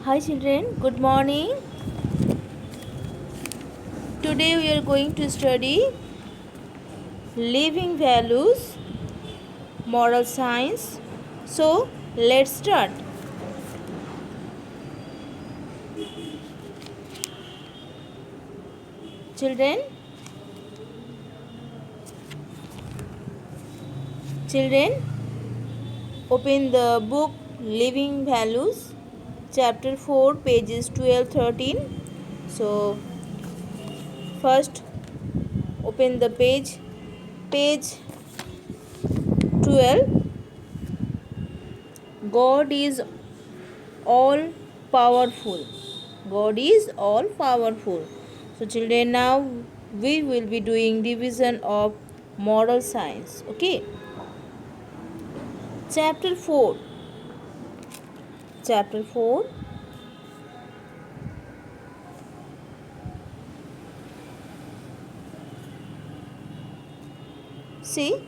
Hi children, good morning. Today we are going to study living values, moral science. So let's start. Children, children, open the book Living Values, chapter 4, pages 12 13. So first open the page 12. God is all powerful. God is all powerful. So children, now we will be doing division of moral science. Okay. Chapter 4. Chapter 4. See,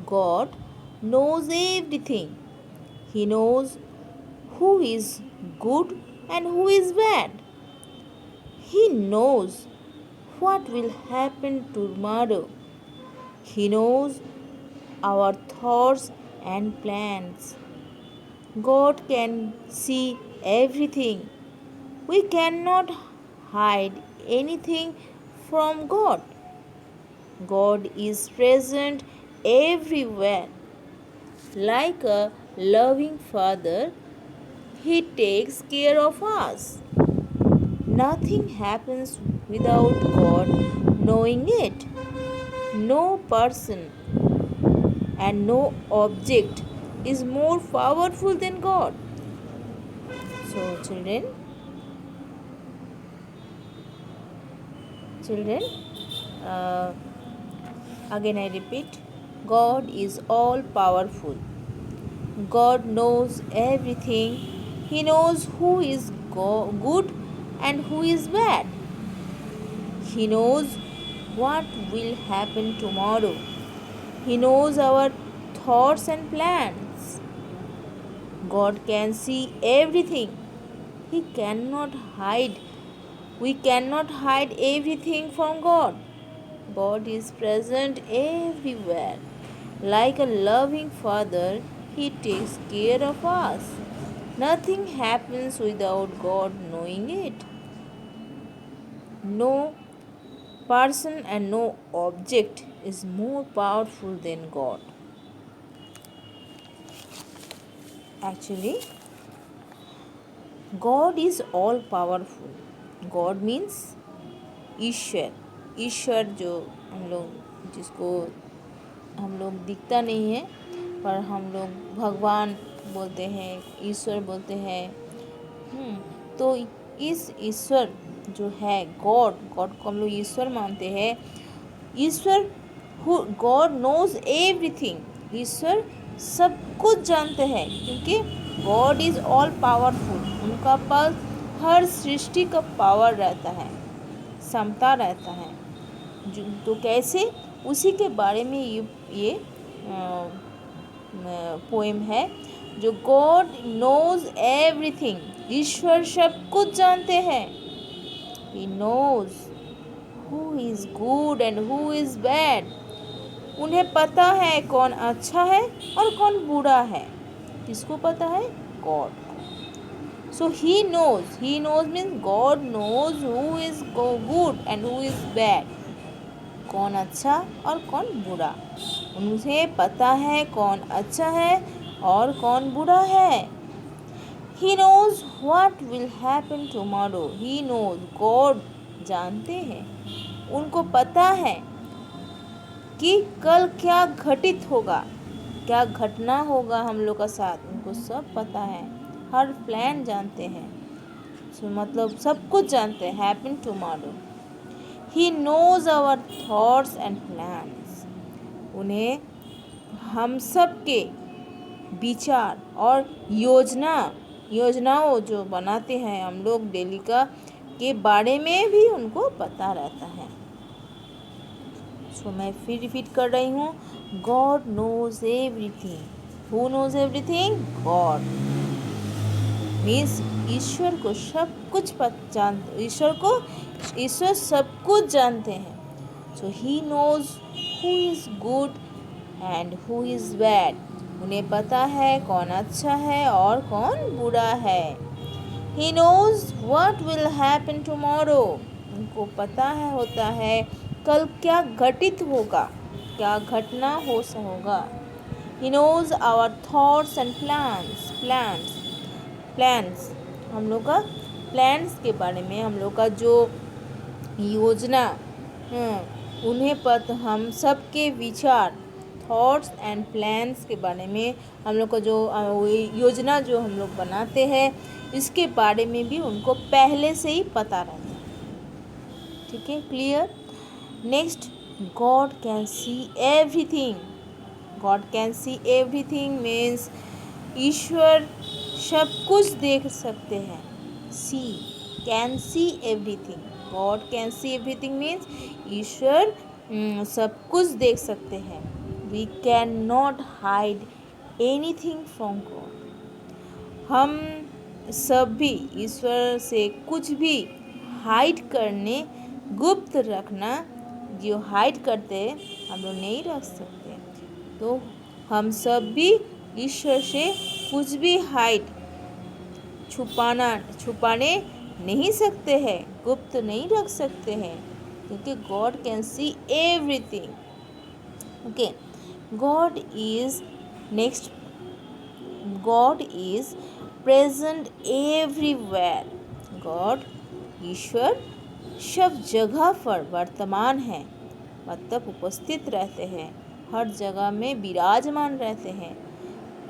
God knows everything. He knows who is good and who is bad. He knows what will happen tomorrow. He knows our thoughts and plans. God can see everything. We cannot hide anything from God. God is present everywhere. Like a loving father, He takes care of us. Nothing happens without God knowing it. No person and no object is more powerful than God. So, children, uh, again I repeat, God is all powerful. God knows everything. He knows who is good and who is bad. He knows what will happen tomorrow. He knows our thoughts and plans. God can see everything. He cannot hide. We cannot hide everything from God. God is present everywhere. Like a loving father, He takes care of us. Nothing happens without God knowing it. No person and no object is more powerful than God. Actually, God is all powerful. God means ईश्वर. ईश्वर जो हम लोग जिसको हम लोग दिखता नहीं है पर हम लोग भगवान बोलते हैं, ईश्वर बोलते हैं। तो इस ईश्वर जो है गॉड को हम लोग ईश्वर मानते हैं। ईश्वर गॉड नोज एवरीथिंग। ईश्वर सब कुछ जानते हैं क्योंकि गॉड इज़ ऑल पावरफुल। उनका पास हर सृष्टि का पावर रहता है, क्षमता रहता है। तो कैसे, उसी के बारे में ये पोएम है जो गॉड नोज एवरीथिंग। ईश्वर सब कुछ जानते हैं। He knows who is good and who is bad. उन्हें पता है कौन अच्छा है और कौन बुरा है। किसको पता है? God. So he knows means God knows who is good and who is bad. कौन अच्छा और कौन बुरा। उन्हें पता है कौन अच्छा है और कौन बुरा है। He knows what will happen tomorrow. He knows, God जानते हैं, उनको पता है कि कल क्या घटित होगा, क्या घटना होगा हम लोग का साथ। उनको सब पता है, हर प्लान जानते हैं। मतलब सब कुछ जानते हैं। Happen tomorrow. He knows our thoughts and plans. उन्हें हम सब के विचार और योजनाओं जो बनाते हैं हम लोग डेली का के बारे में भी उनको पता रहता है। सो मैं फिर रिपीट कर रही हूँ, God knows everything. Who knows everything? God. Means ईश्वर को सब कुछ ईश्वर सब कुछ जानते हैं. So he knows who is good and who is bad. उन्हें पता है कौन अच्छा है और कौन बुरा है. He knows what will happen tomorrow. उनको पता है होता है कल क्या घटित होगा, क्या घटना होगा. He knows our thoughts and plans. हम लोग का प्लान्स के बारे में, हम लोग का जो योजना, उन्हें पता, हम सबके विचार, थॉट्स एंड प्लान्स के बारे में, हम लोग का जो योजना जो हम लोग बनाते हैं इसके बारे में भी उनको पहले से ही पता रहता है. ठीक है, clear. Next, God can see everything. God can see everything means ईश्वर सब कुछ देख सकते हैं. See, can see everything. God can see everything means ईश्वर सब कुछ देख सकते हैं. We can not hide anything from God. हम सब भी ईश्वर से कुछ भी हाइड करने, गुप्त रखना, जो हाइड करते हम लोग नहीं रख सकते. तो हम सब भी ईश्वर से कुछ भी हाइड, छुपाने नहीं सकते हैं, गुप्त नहीं रख सकते हैं, क्योंकि God can see everything. Okay. God is next. God is present everywhere. God, ईश्वर सब जगह पर वर्तमान है, मतलब उपस्थित रहते हैं, हर जगह में विराजमान रहते हैं.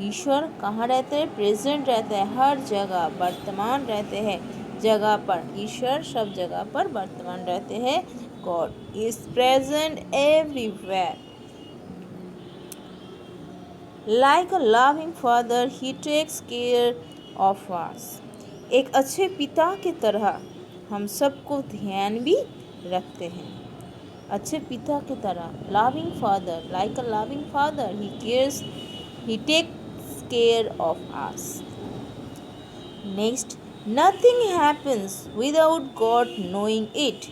ईश्वर कहाँ रहते हैं? प्रेजेंट रहते हैं, हर जगह वर्तमान रहते हैं, जगह पर. ईश्वर सब जगह पर वर्तमान रहते हैं. God is present everywhere. Like a loving father he takes care of us. एक अच्छे पिता की तरह हम सबको ध्यान भी रखते हैं. अच्छे पिता की तरह, loving father, like a loving father he takes care of us. Next, nothing happens without God knowing it.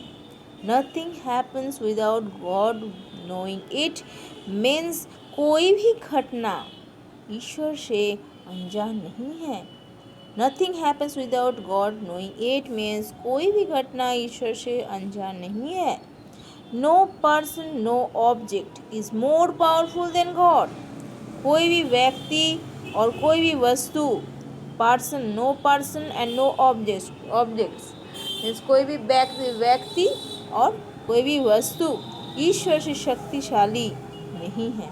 Nothing happens without God knowing it means कोई भी घटना ईश्वर से अनजान नहीं है. Nothing happens without God knowing it means कोई भी घटना ईश्वर से अनजान नहीं है. No person, no object is more powerful than God. कोई भी व्यक्ति और कोई भी वस्तु, person, no person and no objects means कोई भी व्यक्ति और कोई भी वस्तु ईश्वर से शक्तिशाली नहीं है.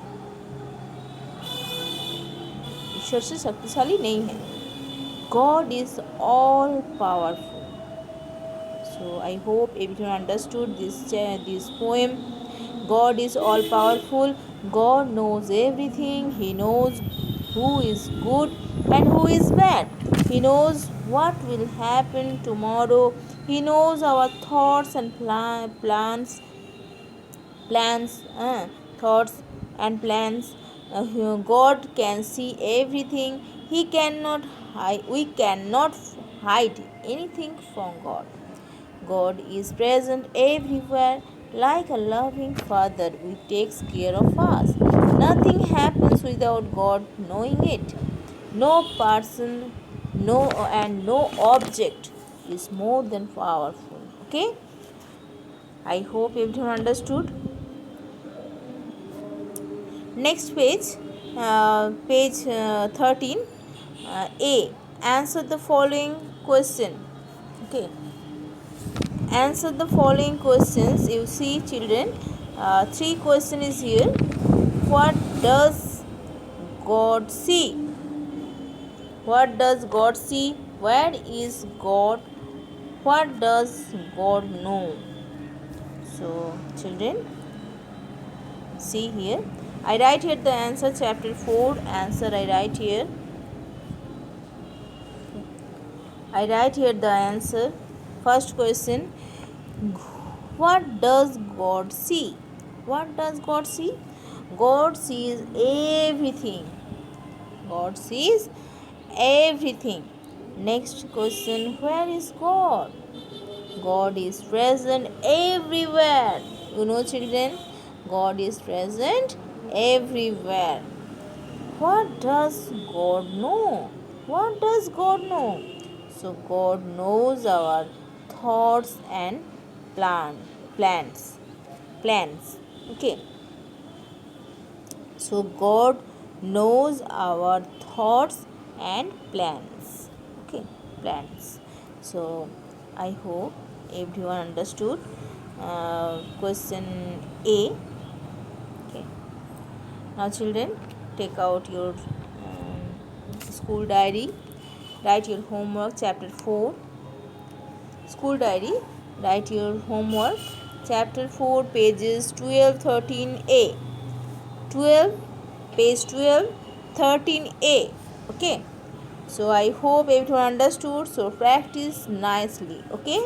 ईश्वर से शक्तिशाली नहीं है. God is all powerful. So I hope everyone understood this poem. God is all powerful. God knows everything. He knows who is good and who is bad. He knows what will happen tomorrow. He knows our thoughts and thoughts and plans. God can see everything. We cannot hide anything from God. God is present everywhere. Like a loving father, who takes care of us. Nothing happens without God knowing it. No person, no object is more than powerful. Okay? I hope everyone understood. Next page, page 13. A. Answer the following question. Okay. Answer the following questions. You see, children, 3 questions is here. What does God see? What does God see? Where is God? What does God know? So, children, see here. I write here the answer, chapter 4 answer I write here. I write here the answer. First question, what does God see? What does God see? God sees everything. God sees everything. Next question, where is God? God is present everywhere. You know, children, God is present everywhere. What does God know? What does God know? So God knows our thoughts and plans. Plans. Okay. So God knows our thoughts and plans. Okay, plans. So I hope everyone understood question A. Okay. Now children, take out your school diary. Write your homework chapter 4. School diary. Write your homework chapter 4 pages 12 13a. 12 page 12 13a. Okay, so I hope everyone understood, so practice nicely. Okay.